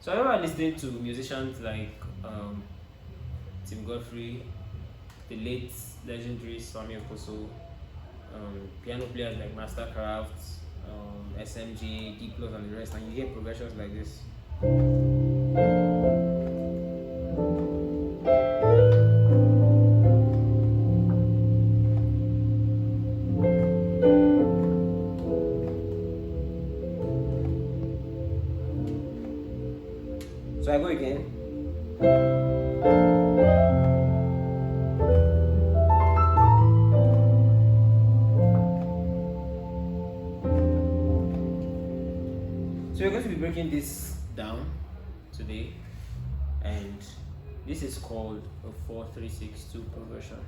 So I remember listening to musicians like Tim Godfrey, the late legendary Sammy Oposo, piano players like MASTAKRAFT, SMJ, DPLUS, and the rest, and you hear progressions like this. So I go again. So we're going to be breaking this down today, and this is called a 4-3-6-2 progression.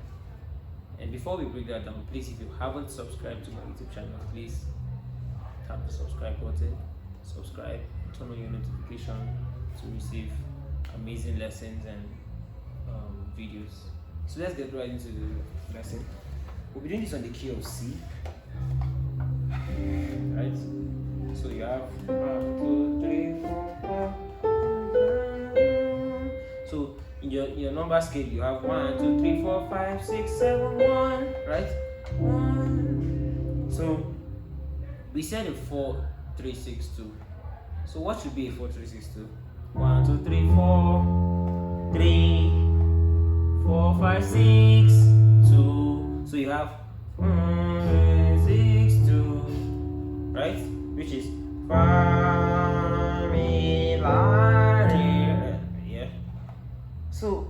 And before we break that down, please, if you haven't subscribed to my YouTube channel, please tap the subscribe button, subscribe, turn on your notification to receive amazing lessons and videos. So let's get right into the lesson. We'll be doing this on the key of C, right? So you have 1, 2, 3, 4, 5. So in your number scale, you have 1, 2, 3, 4, 5, 6, 7, 1, right? 1. So we said a 4-3-6-2. So what should be a 4-3-6-2? 1, 2, 3, 4, 3, 4, 5, 6, 2. So you have 1, 6, 2, right? Which is fa, mi, la, re, yeah. So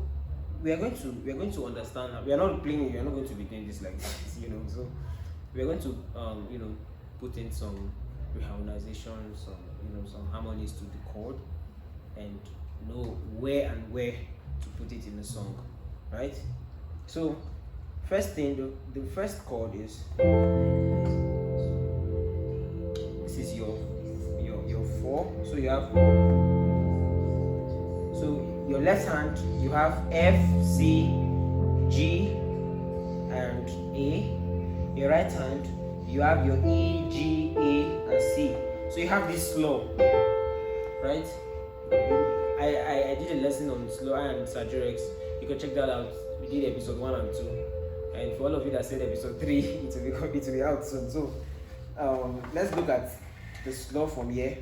we are going to understand that we are not playing. We are not going to be doing this like this, you know. So we are going to put in some reharmonization, some harmonies to the chord, and know where to put it in the song, right? So first thing, the first chord is this is your 4. So you have, so your left hand you have F, C, G, and A. Your right hand you have your E, G, A, and C. So you have this slow, right? I did a lesson on slow and Sajurex. You can check that out. We did episode 1 and 2, and for all of you that said episode 3, it will be out soon. So let's look at the slow from here,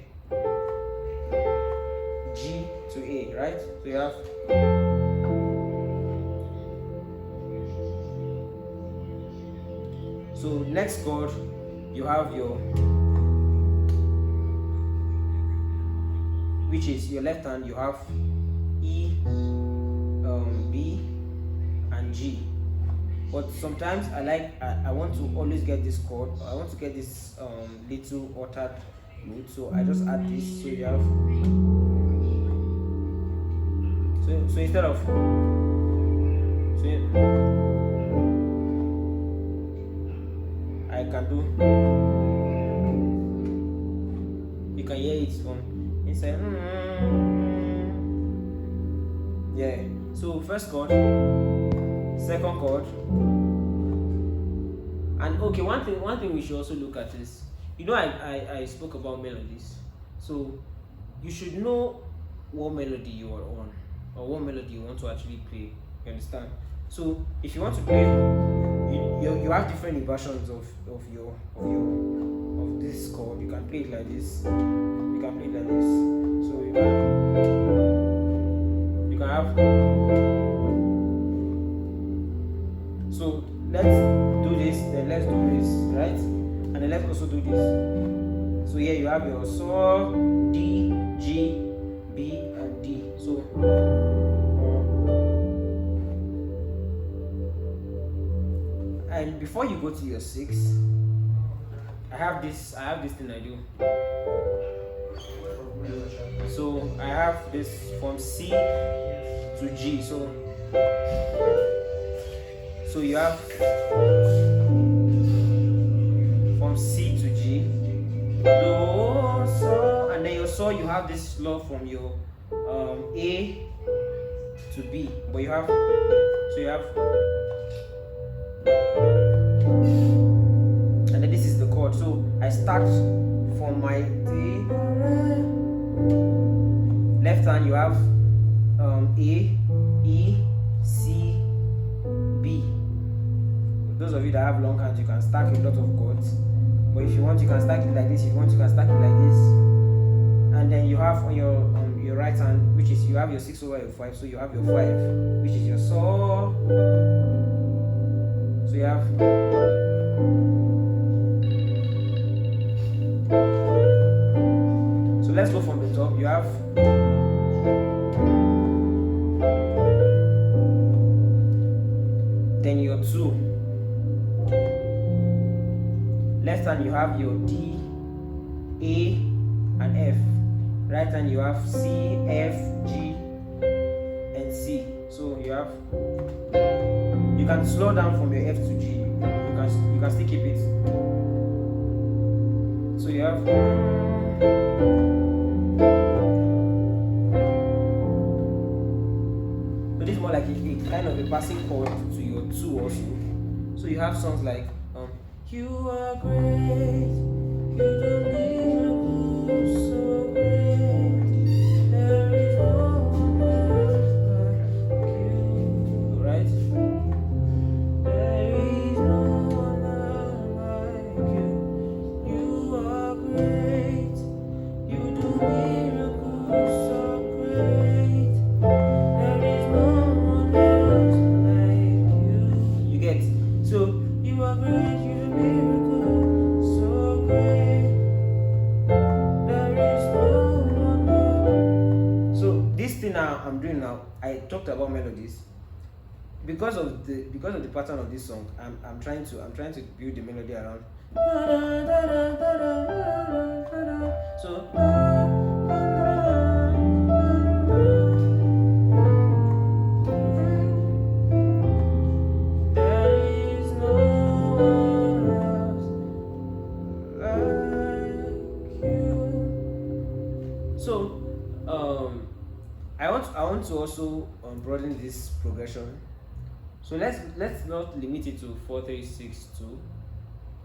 G to A, right? So you have, so next chord you have your, which is your left hand, you have E, B, and G. But sometimes I want to always get this chord. I want to get this little altered note, so I just add this. So you have, so instead of, I can do, you can hear it from inside. Yeah. So first chord, second chord, and okay, one thing we should also look at is, I spoke about melodies, so you should know what melody you are on, or what melody you want to actually play. You understand? So if you want to play, you have different versions of this chord. You can play it like this. You can play it like this. So you can have. So let's do this. Then let's do this, right? And then let's also do this. So here you have your So, D, G, B, and D. So. And before you go to your 6, I have this thing I do. So I have this from C to G. So you have from C to G, Do, So, and then your So, you have this slow from your A to B, but you have, so you have, and then this is the chord. So I start from my left hand you have A, E, C, B. Those of you that have long hands, you can stack a lot of chords. But if you want, you can stack it like this. If you want, you can stack it like this. And then you have on your right hand, which is you have your 6 over your 5. So you have your 5, which is your saw. So you have. So let's go from the top. You have. Then your 2. Left hand you have your D, A, and F. Right hand you have C, F, G, and C. So you have. You can slow down from your F to G. You can still keep it. So you have. So this is more like a kind of a passing chord to your 2 also. So you have songs like you are great, you do miracles so great, there is no one else like you, right? There is no one else like you. You are great, you do miracles so great, there is no one else like you. You get? So you are great, you do miracles so great, there is no one else. So this thing I'm doing now, I talked about melodies. Because of the pattern of this song, I'm trying to build the melody around. So there is no one else like you. So I want to also broaden this progression. So let's not limit it to 4 3 6 2.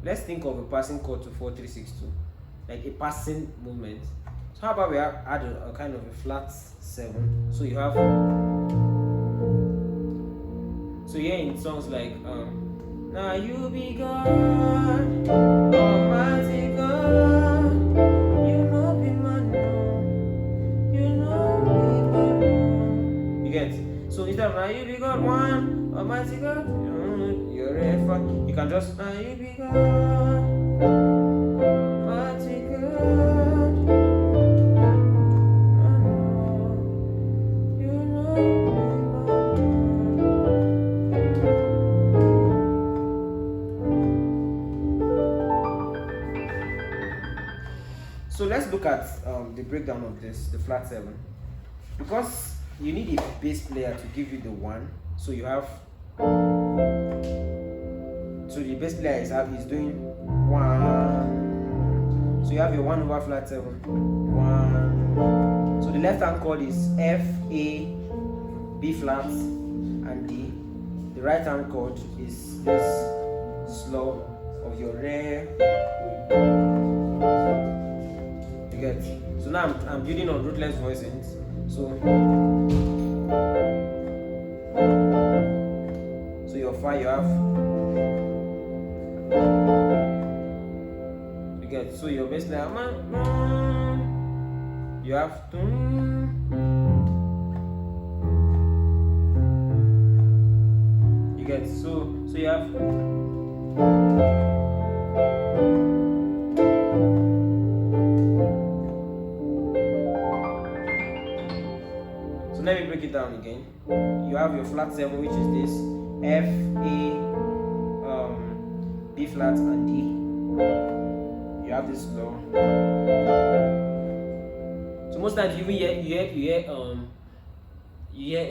Let's think of a passing chord to 4 3 6 2, like a passing movement. So how about we add a kind of a flat 7? So you have. So here in songs like now you be God, Almighty God, you know be man, you know be man. You get? So instead of now you be God 1. Almighty God, you're a fuck. You can just now you be God, Almighty God. You know. So let's look at the breakdown of this, the flat 7, because you need a bass player to give you the 1. So you have. So the bass player is doing 1. So you have your 1 over flat 7. 1. So the left hand chord is F, A, B flat, and D. The right hand chord is this slow of your re. You get? So now I'm building on rootless voicings. So your 5 you have. You get? So your bass player you have to. You get? So you have. So let me break it down again. You have your flat 7, which is this. F, A, B flat, and D. You have this low. So most times you hear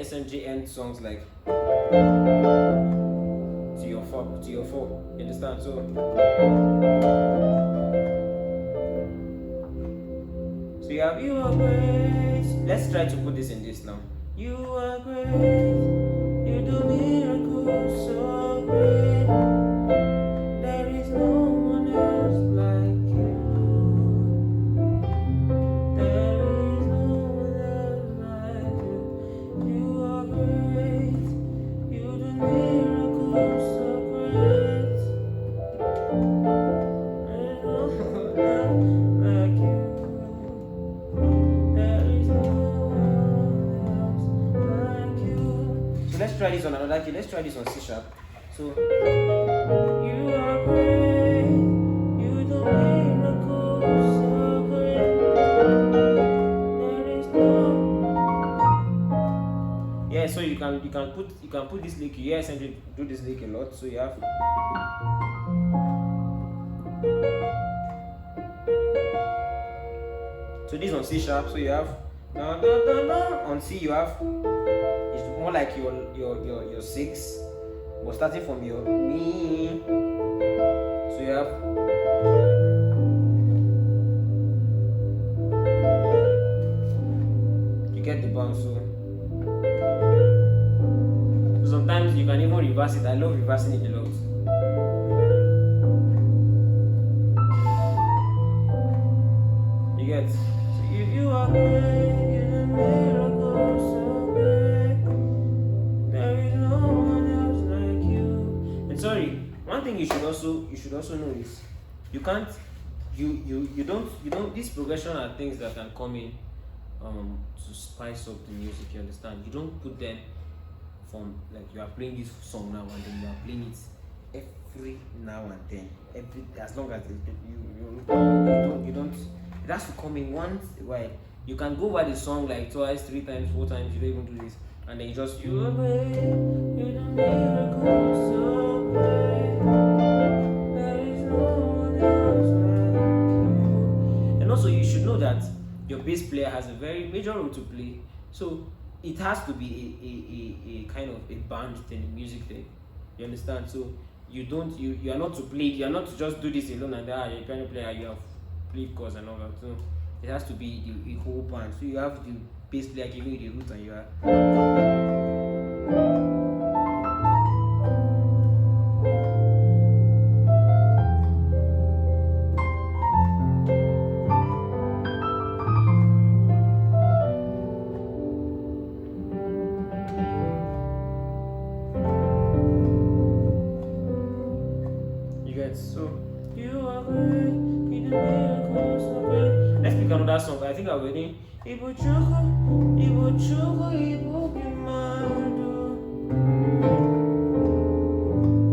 SMJ end songs like to your 4. You understand? So you have you are great. Let's try to put this in this now. You are great. You do miracles so great. There is no one else like you. There is no one else try this on another key. Let's try this on C sharp. So you are great, you do miracles so great. There is no. Yeah, so you can put this lick. You hear SMJ do this lick a lot. So you have. So this on C sharp. So you have on C you have. It's more like your 6, but starting from your Mi. So you have. You get the bounce. So sometimes you can even reverse it. I love reversing it a lot. You get. So you are great, you do miracles so great. There is no one else like you. And sorry, one thing you should also know is you can't you don't these progression are things that can come in to spice up the music, you understand? You don't put them from like you are playing this song now and then you are playing it every now and then. As long as you don't it has to come in once a while. You can go by the song like twice, 3 times, 4 times, you don't even do this. And then you just you are great, you don't miracles so great. There is no one else like you. And also you should know that your bass player has a very major role to play. So it has to be a kind of a band thing, a music thing. You understand? So you are not to play, you are not to just do this alone and you're a piano player, you have played chords and all that. So it has to be a whole band. So you have the bass player giving you the root and you are. You get so you are great, you do miracles so great. Let's pick another song. I think I'm waiting. Ibu chuku, ibu bimado.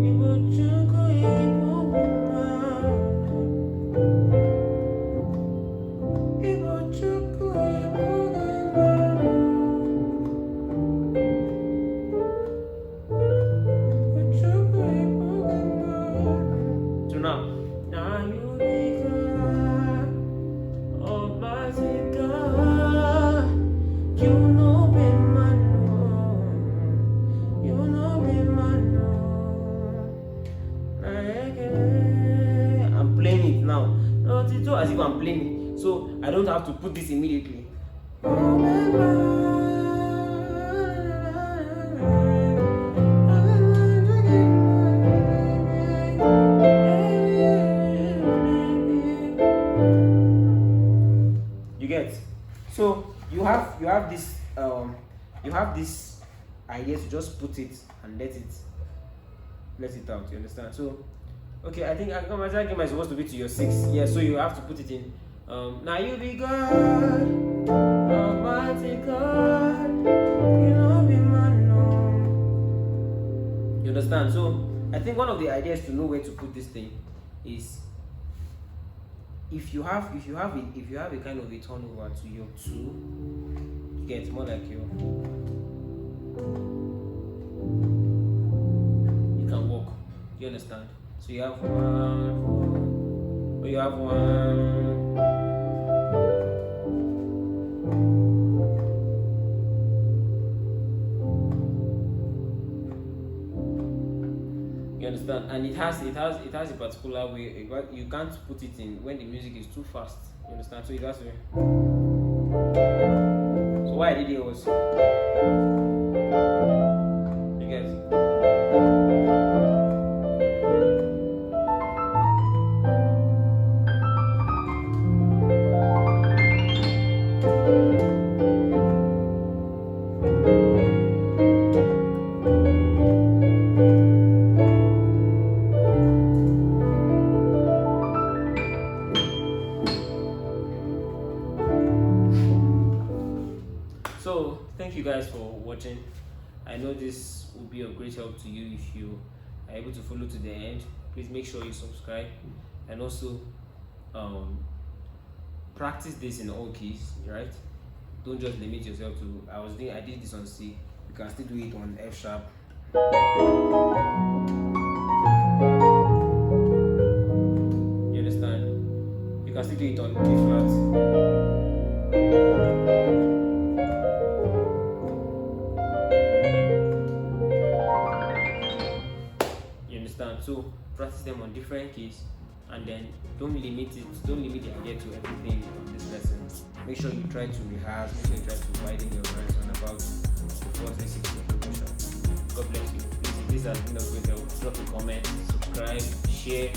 Ibu chuku, ibu bimado. Ibu chuku, ibu bimado. Ibu chuku, ibu bimado. So now you become Almighty God. You know be my you know be my I'm playing it now. No, it's as if I'm playing it. So I don't have to put this immediately. You get? So you have this idea to just put it and let it out. You understand? So okay, I think that game is supposed to be to your 6. Yeah, so you have to put it in. Now you be God, Almighty God, you know be man. You understand? So I think one of the ideas to know where to put this thing is if you have a kind of a turnover to your 2, you get more like your. You can walk. You understand? So you have 1, or you have 1. You understand? And it has a particular way. You can't put it in when the music is too fast. You understand? So it has to be. So what I did here was you guys. So thank you guys for watching. I know this will be of great help to you if you are able to follow to the end. Please make sure you subscribe, and also practice this in all keys, right? Don't just limit yourself to I did this on C. You can still do it on F sharp. You understand? You can still do it on B flat. You understand? So practice them on different keys, and then don't limit the idea to everything on this lesson. Make sure you try to rehearse, make sure you try to widen your horizon about the 436 progression. God bless you. This has been a great help. Drop a comment, subscribe, share.